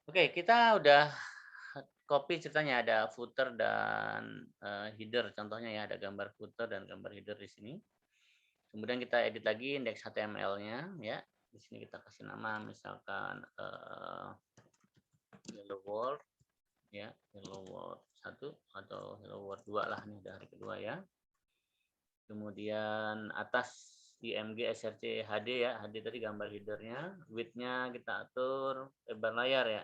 Oke, kita udah copy ceritanya ada footer dan, header contohnya ya, ada gambar footer dan gambar header di sini. Kemudian kita edit lagi indeks HTML-nya ya. Di sini kita kasih nama misalkan, hello world ya, hello world 1 atau hello world 2 lah, ini udah hari kedua ya. Kemudian atas IMG SRC HD ya, HD tadi gambar header-nya, width-nya kita atur, lebar layar ya.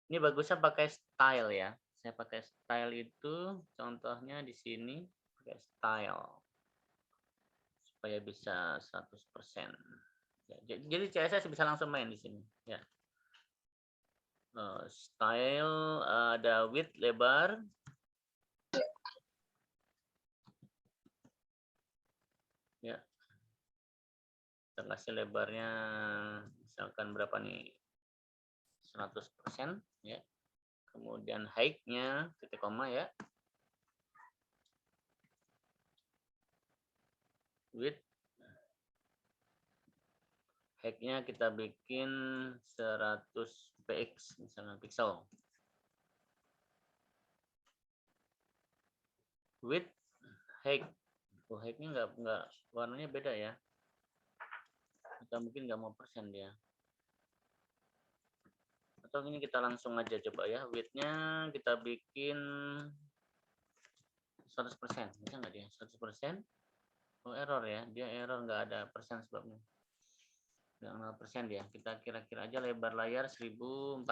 Ini bagusnya pakai style ya. Saya pakai style itu contohnya di sini pakai style supaya bisa 100%. Ya, jadi CSS bisa langsung main di sini ya. Style ada width lebar. Ya, kita kasih lebarnya misalkan berapa nih? 100% ya. Kemudian height-nya titik koma ya. Width height-nya kita bikin 100 px misalnya pixel. Width height. Oh, height-nya nggak warnanya beda ya. Kita mungkin nggak mau persen dia. Atau ini kita langsung aja coba ya. Width-nya kita bikin 100%. Bisa nggak dia? 100%? Oh, error ya. Dia error nggak ada persen sebabnya. Nggak 0% dia. Kita kira-kira aja lebar layar 1400.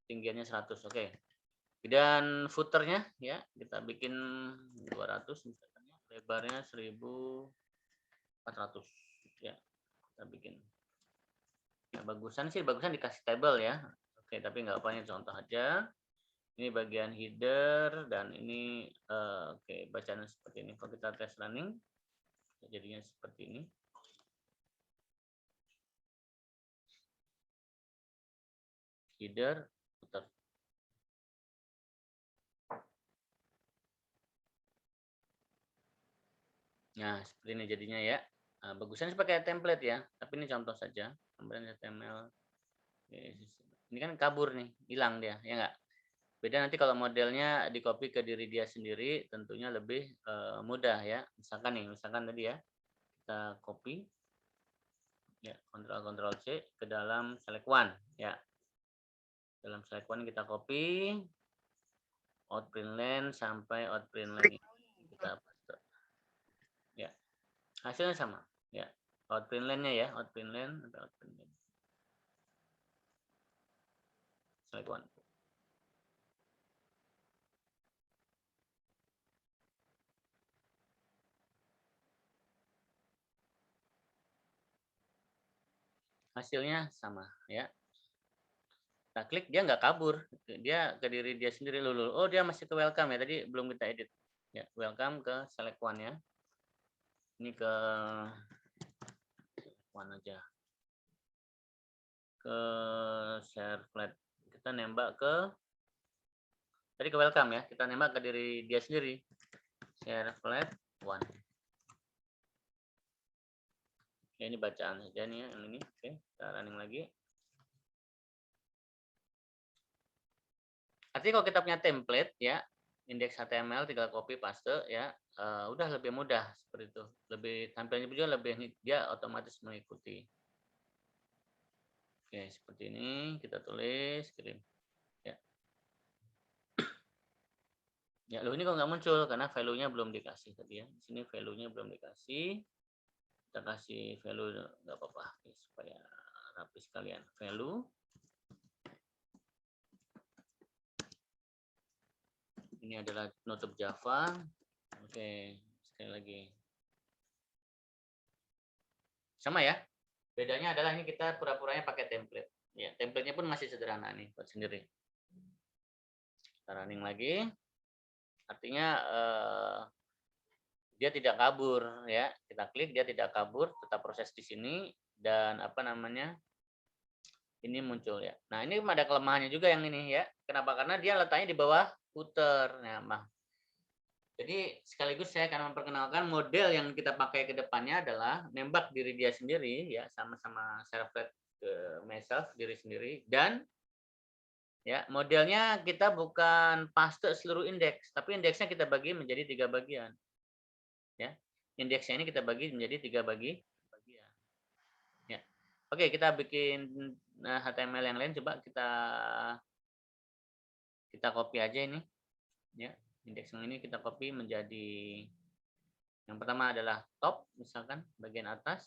Tinggiannya 100. Oke. Dan footernya ya kita bikin 200 misalnya. Lebarnya 1400 ya. Kita bikin. Ya, bagusan dikasih tabel ya. Oke, tapi nggak apa-apa, contoh aja. Ini bagian header dan ini oke, bacaannya seperti ini. Kalau kita tes running, jadinya seperti ini. Header, footer. Nah, seperti ini jadinya ya. Nah, bagusan pakai template ya, tapi ini contoh saja. Kemudian HTML. Ini kan kabur nih, hilang dia, ya nggak? Beda nanti kalau modelnya di copy ke diri dia sendiri, tentunya lebih mudah ya. Misalkan tadi ya, kita copy, ya Ctrl C ke dalam select one, ya. Dalam select one kita copy, outprint len sampai outprint len kita paste, ya. Hasilnya sama, ya. Outprint len-nya ya, outprint len atau outprint len. Select one. Hasilnya sama ya. Kita klik dia nggak kabur, dia ke diri dia sendiri lulu. Oh, dia masih ke welcome ya, tadi belum kita edit. Ya, welcome ke select one ya. Ini ke one aja. Ke share flat. Kita nembak ke tadi ke welcome ya. Kita nembak ke diri dia sendiri. Share flat one. Oke, ini bacaan saja nih ya, yang ini. Oke, kita running lagi. Artinya kalau kita punya template ya, indeks HTML tinggal copy paste ya, udah lebih mudah seperti itu. Lebih tampilnya juga lebih dia otomatis mengikuti. Oke, seperti ini kita tulis kirim. Ya. Ya, loh ini kok nggak muncul karena value-nya belum dikasih tadi ya. Di sini value-nya belum dikasih. Kita kasih value nggak apa-apa supaya rapi sekalian. Value. Ini adalah nutup Java. Oke, sekali lagi. Sama ya. Bedanya adalah ini kita pura-puranya pakai template. Ya, template-nya pun masih sederhana nih buat sendiri. Kita running lagi. Artinya dia tidak kabur ya. Kita klik dia tidak kabur, tetap proses di sini dan apa namanya? Ini muncul ya. Nah, ini ada kelemahannya juga yang ini ya. Kenapa? Karena dia letaknya di bawah footer. Nah, jadi sekaligus saya akan memperkenalkan model yang kita pakai ke depannya adalah nembak diri dia sendiri ya, sama-sama servlet ke myself, diri sendiri, dan ya modelnya kita bukan paste seluruh indeks, tapi indeksnya kita bagi menjadi 3 bagian. Ya, indeksnya ini kita bagi menjadi 3 bagian. Ya, oke, kita bikin HTML yang lain, coba kita copy aja ini. Ya, indeks yang ini kita copy menjadi, yang pertama adalah top, misalkan bagian atas.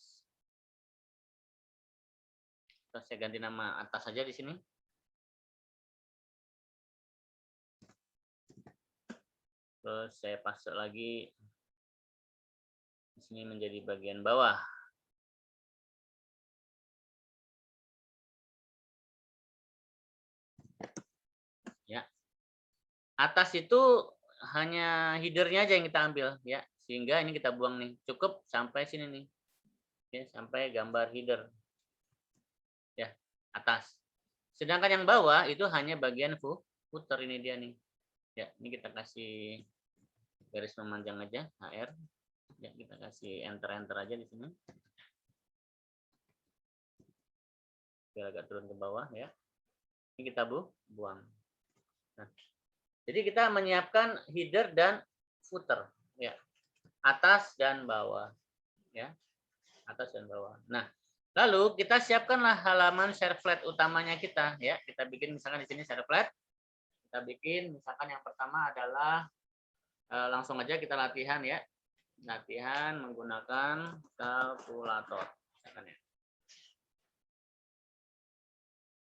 Terus saya ganti nama atas saja di sini. Terus saya paste lagi di sini menjadi bagian bawah. Ya. Atas itu hanya header-nya aja yang kita ambil ya. Sehingga ini kita buang nih. Cukup sampai sini nih. Ya, sampai gambar header. Ya, atas. Sedangkan yang bawah itu hanya bagian footer, ini dia nih. Ya, ini kita kasih garis memanjang aja, HR. Ya, kita kasih enter aja di sini. Biar agak turun ke bawah ya. Ini kita buang. Nah, jadi kita menyiapkan header dan footer ya. Atas dan bawah ya. Atas dan bawah. Nah, lalu kita siapkanlah halaman servlet utamanya kita ya. Kita bikin misalkan di sini servlet. Kita bikin misalkan yang pertama adalah langsung aja kita latihan ya. Latihan menggunakan kalkulator. Misalkan ya.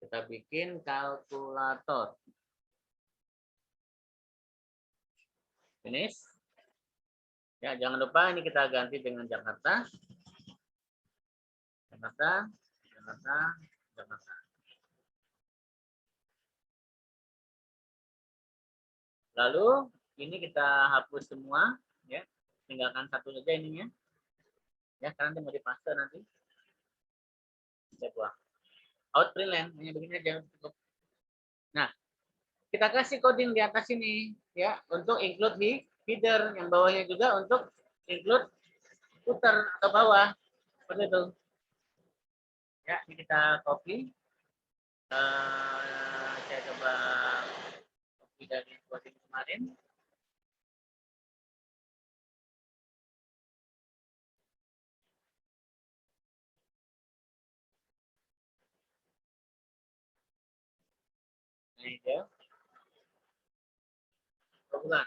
Kita bikin kalkulator. Finish. Ya, jangan lupa ini kita ganti dengan Jakarta. Jakarta. Lalu ini kita hapus semua ya. Tinggalkan satu saja ininya. Ya, karena mau dipaste nanti. Saya buang. Out print line, hanya begini aja cukup. Nah, kita kasih coding di atas ini ya untuk include header, yang bawahnya juga untuk include footer atau bawah seperti itu. Ya, ini kita copy. Saya coba copy dari coding kemarin. Ini dia. Bukan.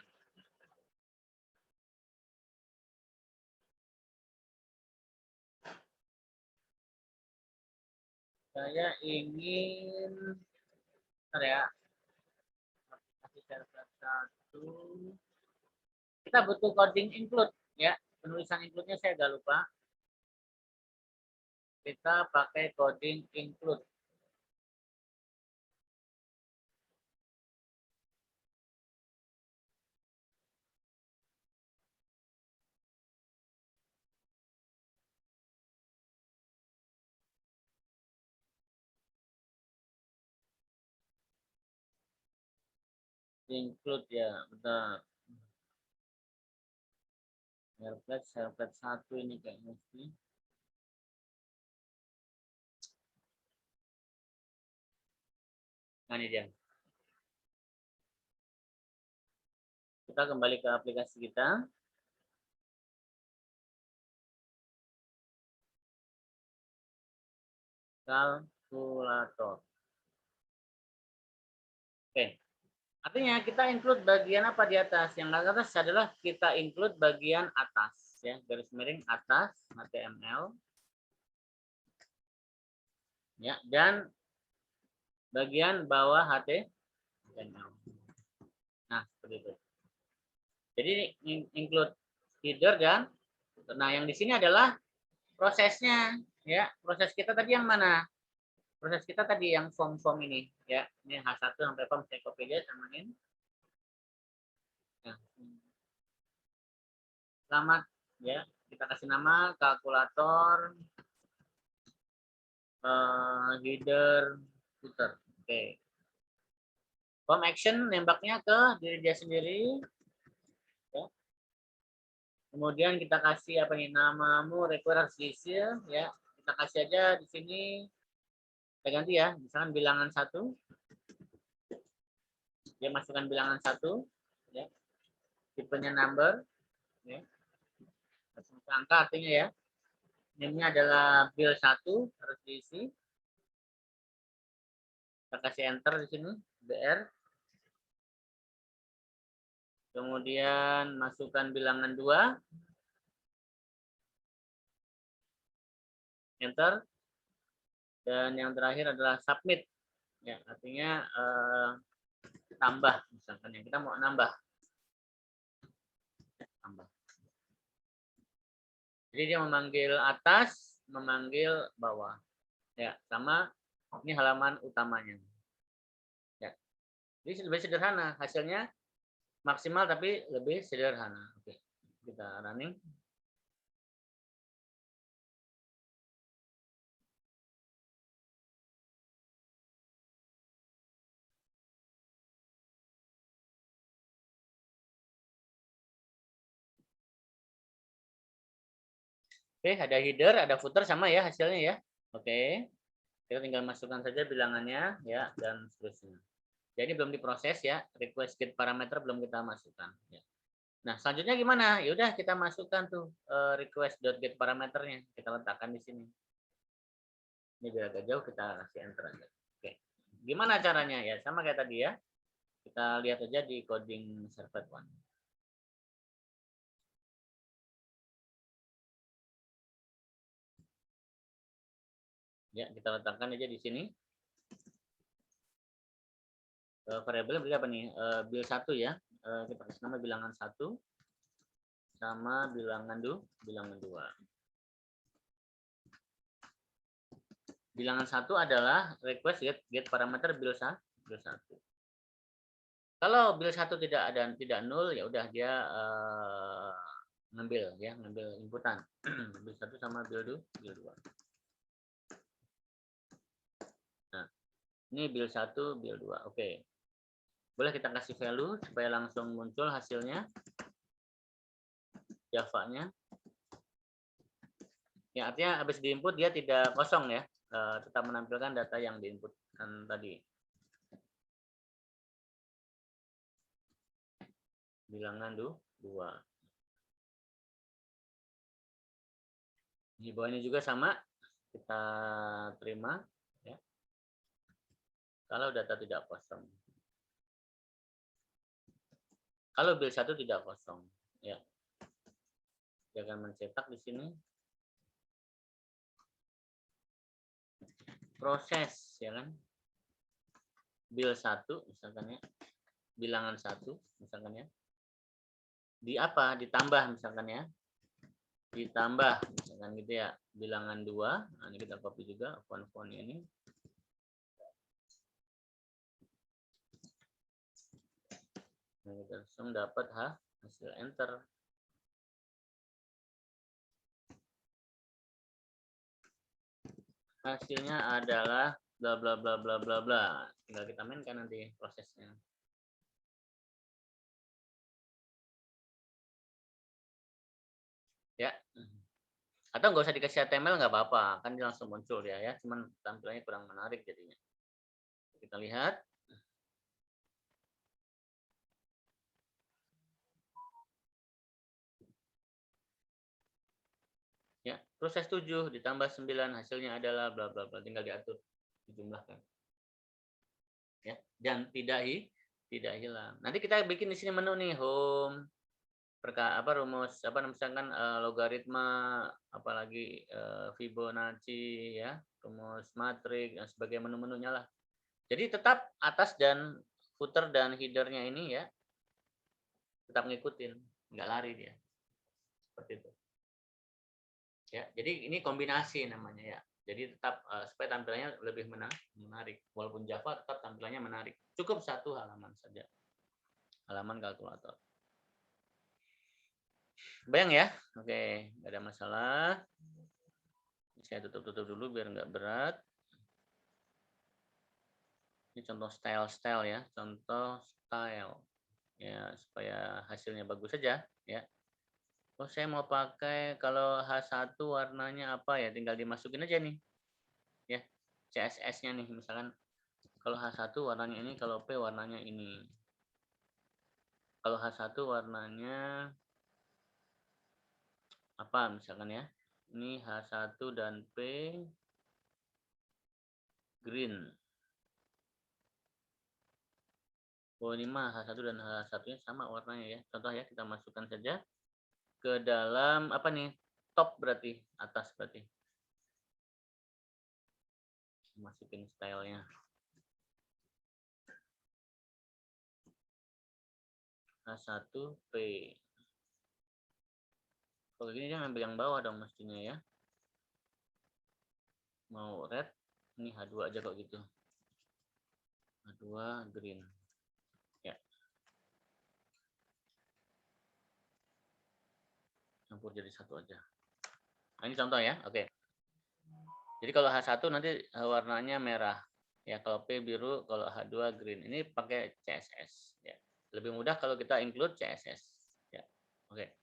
Saya ingin, bentar ya, kasih server satu. Kita butuh coding include ya. Penulisan include-nya saya agak lupa. Kita pakai coding include. Include ya, betul. Servlet satu ini kayak mesti. Nah, ini dia. Kita kembali ke aplikasi kita. Kalkulator. Oke. Artinya kita include bagian apa di atas? Yang atas adalah kita include bagian atas ya, garis miring atas HTML. Ya, dan bagian bawah HTML. Nah, seperti itu. Jadi include header dan nah yang di sini adalah prosesnya ya. Proses kita tadi yang mana? Proses kita tadi yang form ini ya. Ini H1 sampai form saya copy aja samain. Nah, selamat ya. Kita kasih nama kalkulator header footer. Oke. Form action nembaknya ke diri dia sendiri. Ya. Kemudian kita kasih apa nih, namamu require diisi ya. Kita kasih aja di sini Kita ganti ya, misalkan bilangan 1, dia masukkan bilangan 1, ya. Tipenya number, ya. Angka artinya ya. Ini adalah bill 1 harus diisi. Kita kasih enter di sini, BR. Kemudian masukkan bilangan 2. Enter. Dan yang terakhir adalah submit. Ya, artinya tambah misalkan yang kita mau nambah. Tambah. Jadi dia memanggil atas, memanggil bawah. Ya, sama ini halaman utamanya. Ya. Jadi lebih sederhana, hasilnya maksimal tapi lebih sederhana. Oke. Kita running. Oke, ada header, ada footer sama ya hasilnya ya. Oke. Kita tinggal masukkan saja bilangannya ya dan seterusnya. Jadi belum diproses ya, request get parameter belum kita masukkan ya. Nah, selanjutnya gimana? Ya udah kita masukkan tuh request.get parameternya. Kita letakkan di sini. Ini biar agak jauh kita kasih enter aja. Oke. Gimana caranya ya? Sama kayak tadi ya. Kita lihat aja di coding servlet one. Ya, kita letakkan aja di sini. Variabel berarti apa nih? Bill 1 ya. Kita kasih nama bilangan 1 sama bilangan 2. Bilangan 1 adalah request get parameter bill 1. Kalau bill 1 tidak nol ya udah dia ngambil inputan. Bill 1 sama bill 2. Nah, ini bill 1, bill 2. Oke. Boleh kita kasih value supaya langsung muncul hasilnya. Java-nya. Ya, artinya habis diinput dia tidak kosong ya. Tetap menampilkan data yang diinputkan tadi. Bilangan 2. Di bawahnya juga sama. Kita terima ya. Kalau data tidak kosong. Kalau bill 1 tidak kosong ya. Dia akan mencetak di sini. Proses ya kan. Bill 1 misalkan ya. Bilangan 1 misalkan ya. Di apa? Ditambah misalkan ya. Ditambah misalkan gitu ya. Bilangan 2. Nah, ini kita copy juga font-fontnya ini. Nah, kita langsung dapat hasil enter. Hasilnya adalah bla bla bla bla bla bla. Tinggal kita mainkan nanti prosesnya. Ya. Atau nggak usah dikasih HTML nggak apa-apa, kan dia langsung muncul ya. Cuman tampilannya kurang menarik jadinya. Kita lihat. Ya, proses 7 ditambah 9 hasilnya adalah bla bla bla, tinggal diatur, dijumlahkan. Ya, dan tidak hilang. Nanti kita bikin di sini menu nih, home, rumus misalkan logaritma, apalagi Fibonacci ya, rumus matrik dan sebagai menu-menunya lah. Jadi tetap atas dan footer dan headernya ini ya tetap ngikutin, nggak lari dia. Seperti itu. Ya, jadi ini kombinasi namanya ya. Jadi tetap supaya tampilannya lebih menarik. Walaupun Java tetap tampilannya menarik. Cukup satu halaman saja. Halaman kalkulator. Bayang ya? Oke, nggak ada masalah. Saya tutup dulu biar nggak berat. Ini contoh style ya, contoh style. Ya, supaya hasilnya bagus saja ya. Oh, saya mau pakai kalau H1 warnanya apa ya? Tinggal dimasukin aja nih. Ya. CSS-nya nih, misalkan kalau H1 warnanya ini, kalau P warnanya ini. Kalau H1 warnanya apa misalkan ya. Ini H1 dan P green. Oh, ini mah H1 dan H1-nya sama warnanya ya. Contoh ya, kita masukkan saja ke dalam apa nih? Top berarti, atas berarti. Masukin stylenya. H1 P. Kalau gini dia ngambil yang bawah dong mestinya ya. Mau red, ini H2 aja kok gitu. H2 green. Ya. Campur jadi satu aja. Nah, ini contoh ya. Oke. Jadi kalau H1 nanti warnanya merah. Ya, kalau P biru, kalau H2 green. Ini pakai CSS ya. Lebih mudah kalau kita include CSS ya. Oke.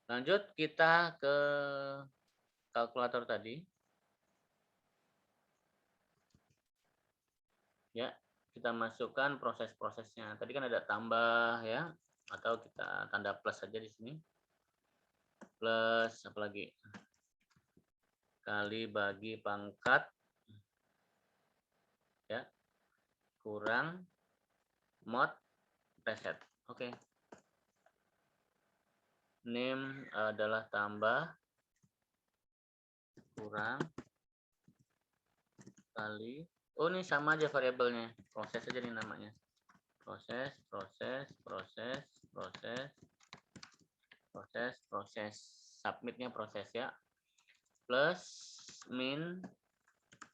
Lanjut kita ke kalkulator tadi. Ya, kita masukkan proses-prosesnya. Tadi kan ada tambah ya, atau kita tanda plus saja di sini. Plus apa lagi? Kali bagi pangkat ya, kurang mod reset. Oke. Name adalah tambah kurang kali. Oh, ini sama aja variabelnya. Proses aja nih namanya. Proses, proses, proses, proses, proses, proses. Submitnya proses ya. Plus min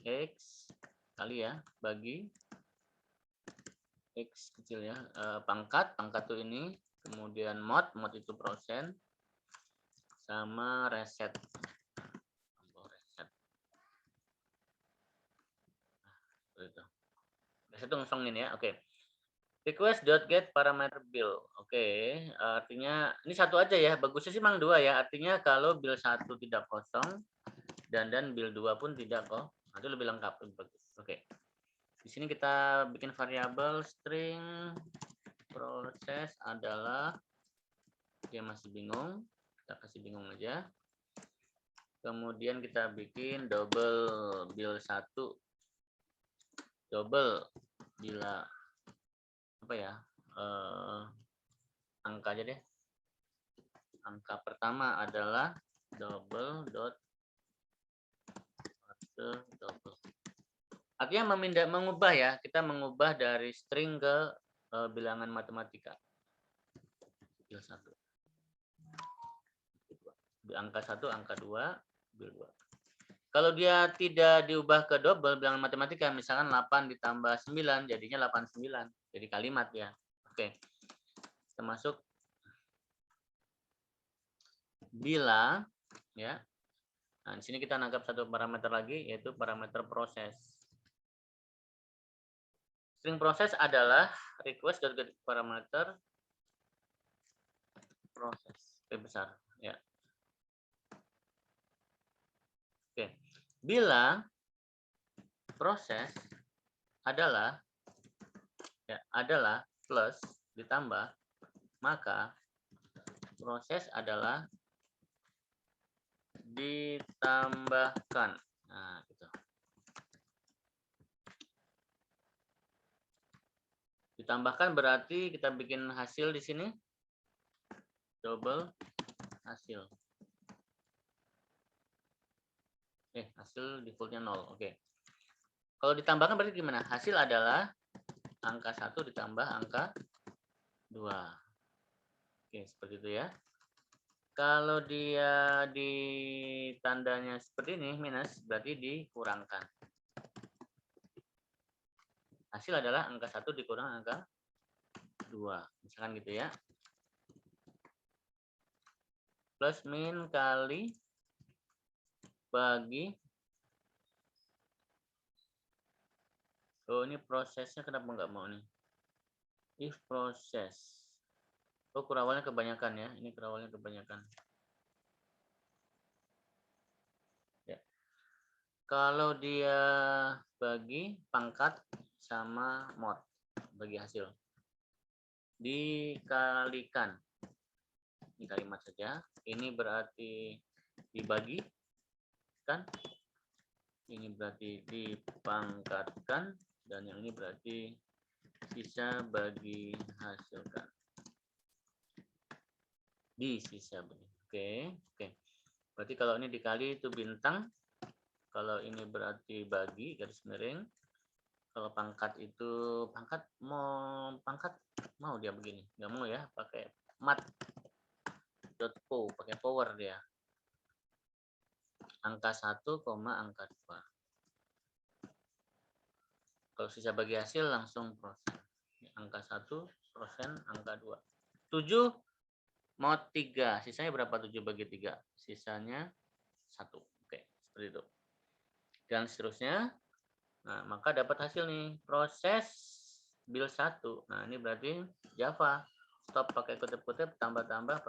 x kali ya bagi x kecil ya. Pangkat tuh ini. Kemudian mod itu persen. Sama reset. Reset itu ngosongin ya. Oke. Request.get parameter bill. Oke, artinya ini satu aja ya. Bagusnya sih memang dua ya. Artinya kalau bill 1 tidak kosong dan bill 2 pun tidak kok. Itu lebih lengkap, lebih bagus. Oke. Di sini kita bikin variabel string proses adalah dia masih bingung. Kita kasih bingung aja. Kemudian kita bikin double bill 1 double bila apa ya? Angka aja deh. Angka pertama adalah double dot double. Artinya mengubah ya, kita mengubah dari string ke bilangan matematika. Bil 1. Angka 1, angka 2, bil 2. Kalau dia tidak diubah ke double bilangan matematika, misalkan 8 ditambah 9 jadinya 89. Jadi kalimat ya. Oke. Kita masuk bila ya. Nah, di sini kita nangkap satu parameter lagi yaitu parameter proses. String proses adalah request.get parameter proses P besar ya. Oke. Bila proses adalah plus ditambah, maka proses adalah ditambahkan. Nah, gitu. Ditambahkan berarti kita bikin hasil di sini double hasil. Hasil defaultnya 0. Oke. Kalau ditambahkan berarti gimana? Hasil adalah angka 1 ditambah angka 2. Oke, seperti itu ya. Kalau dia di tandanya seperti ini, minus, berarti dikurangkan. Hasil adalah angka 1 dikurang angka 2. Misalkan gitu ya. Plus min kali bagi. Oh, ini prosesnya kenapa nggak mau nih? If proses. Oh, kurawalnya kebanyakan ya. Ini kurawalnya kebanyakan. Ya. Kalau dia bagi pangkat sama mod, bagi hasil. Dikalikan. Ini kalimat saja. Ini berarti dibagi, kan? Ini berarti dipangkatkan. Dan yang ini berarti sisa bagi hasilkan. Di sisa bagi. Oke. Berarti kalau ini dikali itu bintang. Kalau ini berarti bagi, garis miring. Kalau pangkat itu, pangkat mau dia begini. Nggak mau ya, pakai mat.po, pakai power dia. Angka 1, angka 2. Kalau sisa bagi hasil langsung persen. Angka 1, persen, angka 2. 7 mod 3. Sisanya berapa 7 bagi 3? Sisanya 1. Oke, seperti itu. Dan seterusnya. Nah, maka dapat hasil nih. Proses build 1. Nah, ini berarti Java. Stop pakai kutip-kutip, tambah-tambah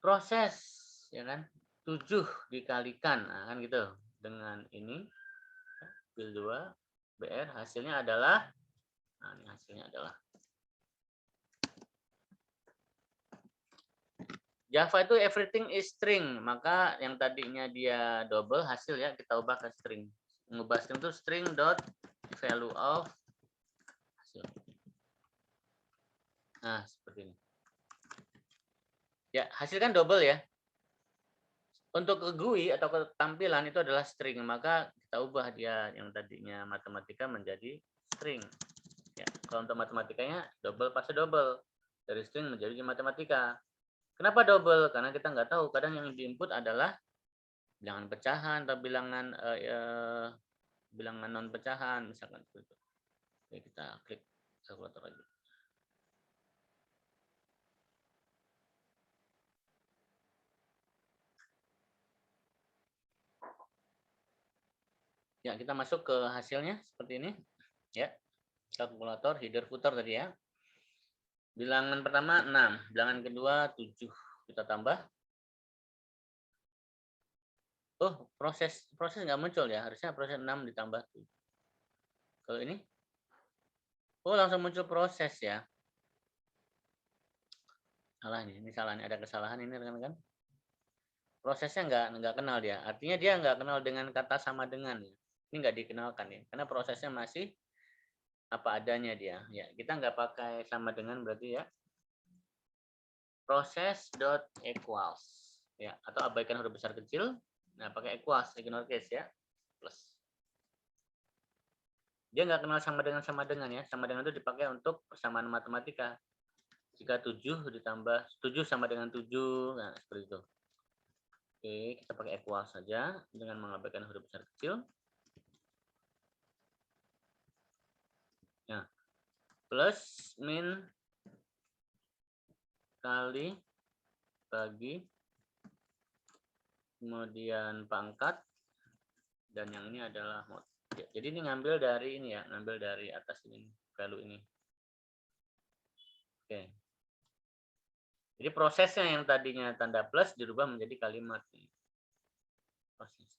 proses. Ya kan? 7 dikalikan. Nah, kan gitu. Dengan ini. Build 2. BR hasilnya adalah. Nah, ini hasilnya adalah. Java itu everything is string, maka yang tadinya dia double hasil ya kita ubah ke string. Mengubah string itu string dot value of hasil. Nah, seperti ini. Ya, hasil kan double ya. Untuk ke GUI atau ketampilan itu adalah string, maka kita ubah dia yang tadinya matematika menjadi string. Ya, kalau untuk matematikanya double pasti double. Dari string menjadi matematika. Kenapa double? Karena kita nggak tahu. Kadang yang diinput adalah bilangan pecahan atau bilangan non pecahan misalkan seperti itu. Oke, kita klik kalkulator lagi. Ya, kita masuk ke hasilnya seperti ini. Ya, kalkulator header footer tadi ya. Bilangan pertama 6, bilangan kedua 7. Kita tambah. Oh, proses nggak muncul ya. Harusnya proses 6 ditambah 7. Kalau ini? Oh, langsung muncul proses ya. Salah nih, ini salah nih. Ada kesalahan ini rekan-rekan. Prosesnya nggak kenal dia. Artinya dia nggak kenal dengan kata sama dengan. Ini nggak dikenalkan ya. Karena prosesnya masih apa adanya dia. Ya, kita nggak pakai sama dengan berarti ya. Proses dot equals ya, atau abaikan huruf besar kecil. Nah, pakai equals, ignore case ya. Plus. Dia nggak kenal sama dengan ya. Sama dengan itu dipakai untuk persamaan matematika. Jika 7 ditambah 7 sama dengan 7, nah seperti itu. Oke, kita pakai equals saja dengan mengabaikan huruf besar kecil. Nah, plus min kali bagi kemudian pangkat dan yang ini adalah mod. Ya, jadi ini ngambil dari ini ya, ngambil dari atas ini value ini. Oke. Jadi prosesnya yang tadinya tanda plus dirubah menjadi kalimat. Proses.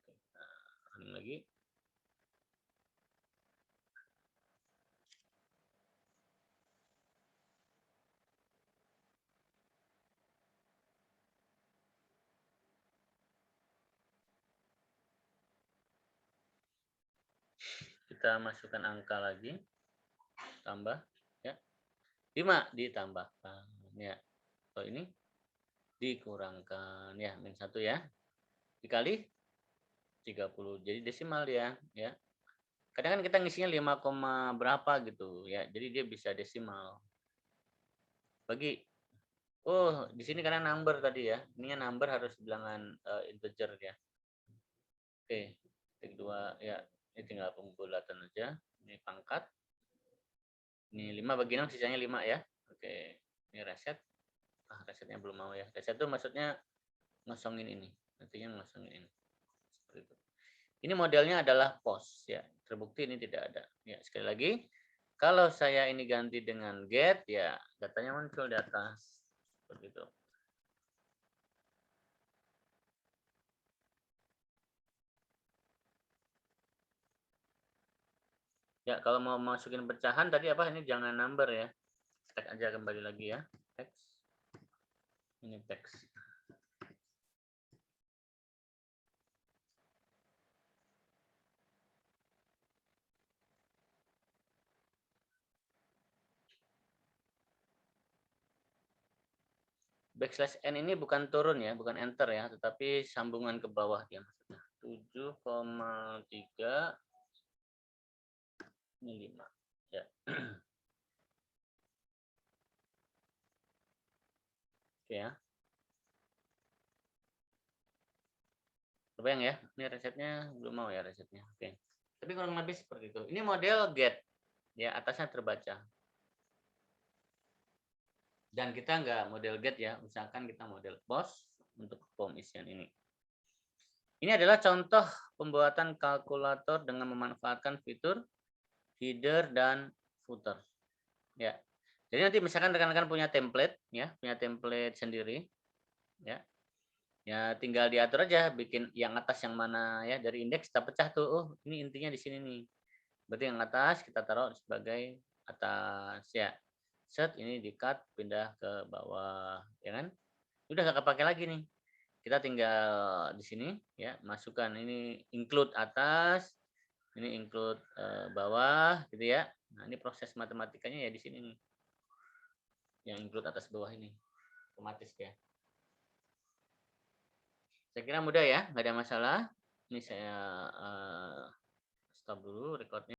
Oke, kita lagi. Kita masukkan angka lagi. Tambah ya. 5 ditambahkan ya. Kalau ini dikurangkan ya, min 1 ya. Dikali 30. Jadi desimal dia ya. Kadang kan kita ngisinya 5, berapa gitu ya. Jadi dia bisa desimal. Bagi di sini karena number tadi ya. Ini number harus bilangan integer ya. Oke. Titik 2 ya. Ini tinggal pembulatan aja. Ini pangkat. Ini 5 bagi 6 sisanya 5 ya. Oke. Ini reset. Resetnya belum mau ya. Reset itu maksudnya ngosongin ini. Nantinya ngosongin ini. Seperti itu. Ini modelnya adalah post ya. Terbukti ini tidak ada. Ya, sekali lagi, kalau saya ini ganti dengan get ya, datanya muncul di atas. Seperti itu. Ya, kalau mau masukin pecahan tadi apa ini jangan number ya. Tag aja kembali lagi ya. Teks. Ini teks. Backslash n ini bukan turun ya, bukan enter ya, tetapi sambungan ke bawah dia maksudnya. 7,3 ini 5. Ya. Oke ya. Kebayang ya? Ini resetnya belum mau ya resetnya. Oke. Tapi kurang lebih seperti itu. Ini model get. Ya, atasnya terbaca. Dan kita nggak model get ya, usahakan kita model post untuk form isian ini. Ini adalah contoh pembuatan kalkulator dengan memanfaatkan fitur header dan footer. Ya. Jadi nanti misalkan rekan-rekan punya template ya, punya template sendiri ya. Ya tinggal diatur aja bikin yang atas yang mana ya, dari indeks kita pecah tuh. Oh, ini intinya di sini nih. Berarti yang atas kita taruh sebagai atas ya. Set ini di-cut pindah ke bawah ya kan? Udah nggak kepake lagi nih. Kita tinggal di sini ya, masukkan ini include atas, ini include bawah gitu ya. Nah, ini proses matematikanya ya di sini nih. Yang include atas bawah ini. Otomatis ya. Saya kira mudah ya, nggak ada masalah. Ini saya stop dulu recordnya.